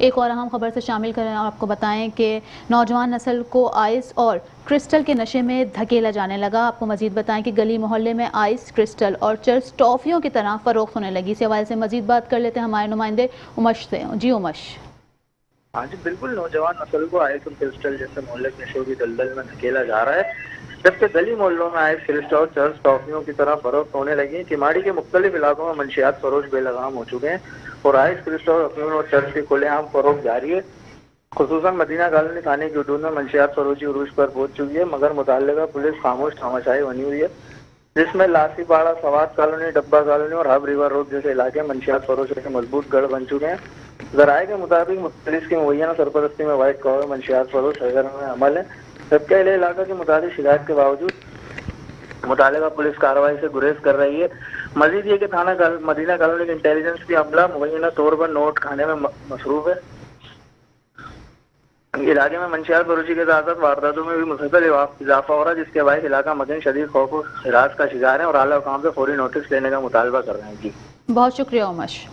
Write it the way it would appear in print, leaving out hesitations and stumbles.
ایک اور اہم خبر سے شامل کریں اور آپ کو بتائیں کہ نوجوان نسل کو آئس اور کرسٹل کے نشے میں دھکیلا جانے لگا. آپ کو مزید بتائیں کہ گلی محلے میں آئس، کرسٹل اور چرس ٹافیوں کی طرح فروخت ہونے لگی. اس حوالے سے مزید بات کر لیتے ہیں ہمارے نمائندے امش سے. جی امش. ہاں جی بالکل، نوجوان نسل کو آئس اور کرسٹل جیسے مہلک نشوں کی دلدل میں دھکیلا جا رہا ہے، جبکہ گلی محلوں میں آئس، کرسٹل اور چرس ٹافیوں کی طرح فروخت ہونے لگی. کماڑی کے مختلف علاقوں میں منشیات فروش بے لگام ہو چکے ہیں اور آئس، کرسٹل، افیون اور چرس کی کھلے عام فروخت جاری ہے. خصوصاً مدینہ کالونی تھانے کی حدود میں منشیات فروشی عروج پر پہنچ چکی ہے، مگر متعلقہ پولیس خاموش تماشائی بنی ہوئی ہے، جس میں لاسی پاڑا، سوات کالونی، ڈبہ کالونی اور ہب ریور روڈ جیسے علاقے منشیات فروشی کے مضبوط گڑھ بن چکے ہیں. ذرائع کے مطابق پولیس کی مبینہ سرپرستی میں وائٹ کور منشیات فروش سرگرم میں عمل ہے. جبکہ اہل علاقہ کے مطابق شکایت کے باوجود متعلقہ پولیس کارروائی سے گریز کر رہی ہے. مزید یہ کہ تھانہ مدینہ کالونی کے انٹیلیجنس کی عملہ مبینہ طور پر نوٹ کھانے میں مصروف ہے. علاقے میں منشیات فروشی کے ساتھ ساتھ وارداتوں میں بھی مسلسل اضافہ ہو رہا ہے، جس کے باعث علاقہ مکین شدید خوف و ہراس کا شکار ہے اور اعلیٰ حکام سے فوری نوٹس لینے کا مطالبہ کر رہے ہیں. جی بہت شکریہ امش.